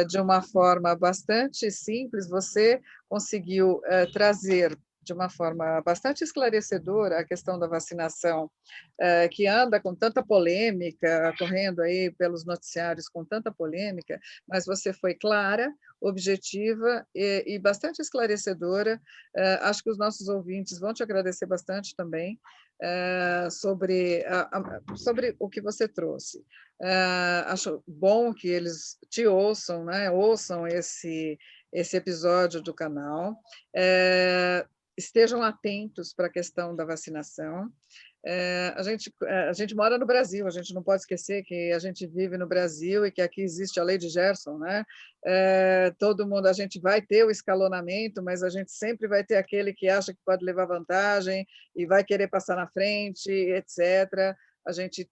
de uma forma bastante simples, você conseguiu trazer de uma forma bastante esclarecedora a questão da vacinação, que anda com tanta polêmica, correndo aí pelos noticiários com tanta polêmica, mas você foi clara, objetiva e bastante esclarecedora. Acho que os nossos ouvintes vão te agradecer bastante também sobre o que você trouxe. Acho bom que eles te ouçam, né? Ouçam esse episódio do canal. Estejam atentos para a questão da vacinação. A gente mora no Brasil, a gente não pode esquecer que a gente vive no Brasil e que aqui existe a lei de Gerson, né? Todo mundo, a gente vai ter o escalonamento, mas a gente sempre vai ter aquele que acha que pode levar vantagem e vai querer passar na frente, etc. A gente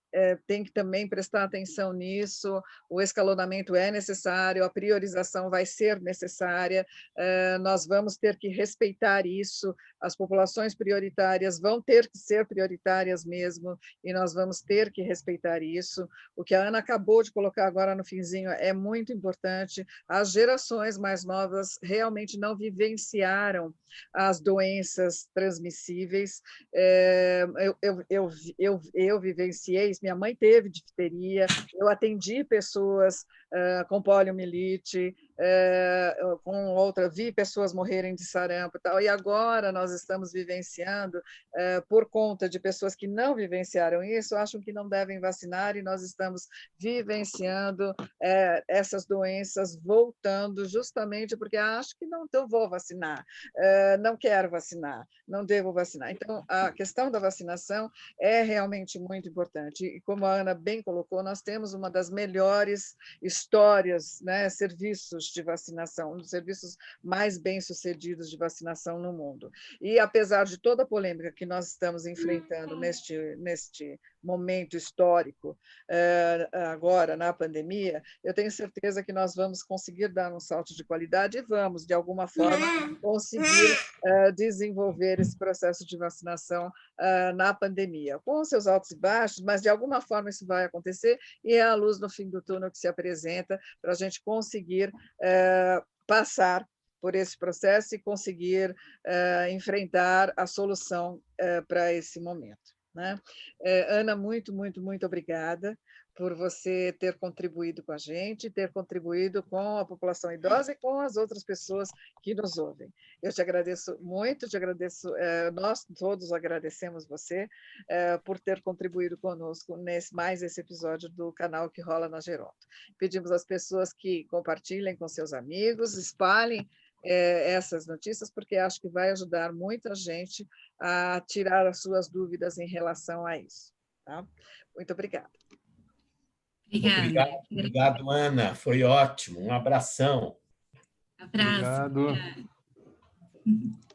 tem que também prestar atenção nisso, o escalonamento é necessário, a priorização vai ser necessária, nós vamos ter que respeitar isso, as populações prioritárias vão ter que ser prioritárias mesmo, e nós vamos ter que respeitar isso. O que a Ana acabou de colocar agora no finzinho é muito importante, as gerações mais novas realmente não vivenciaram as doenças transmissíveis, eu vivenciei, minha mãe teve difteria, eu atendi pessoas com poliomielite, com outra, vi pessoas morrerem de sarampo e tal, e agora nós estamos vivenciando, por conta de pessoas que não vivenciaram isso, acham que não devem vacinar, e nós estamos vivenciando essas doenças voltando justamente porque acho que não vou vacinar, não quero vacinar, não devo vacinar. Então, a questão da vacinação é realmente muito importante, e como a Ana bem colocou, nós temos uma das melhores histórias, né, serviços de vacinação, um dos serviços mais bem-sucedidos de vacinação no mundo. E, apesar de toda a polêmica que nós estamos enfrentando neste momento histórico, agora, na pandemia, eu tenho certeza que nós vamos conseguir dar um salto de qualidade e vamos, de alguma forma, conseguir desenvolver esse processo de vacinação na pandemia, com seus altos e baixos, mas, de alguma forma, isso vai acontecer e é a luz no fim do túnel que se apresenta para a gente conseguir passar por esse processo e conseguir enfrentar a solução para esse momento, né? Ana, muito, muito, muito obrigada. por você ter contribuído com a gente, ter contribuído com a população idosa e com as outras pessoas que nos ouvem. Eu te agradeço muito, nós todos agradecemos você por ter contribuído conosco mais esse episódio do canal Que Rola na Geronto. Pedimos às pessoas que compartilhem com seus amigos, espalhem essas notícias, porque acho que vai ajudar muita gente a tirar as suas dúvidas em relação a isso. Tá? Muito obrigada. Obrigado, Ana. Foi ótimo. Um abração. Abraço. Obrigado. Obrigada.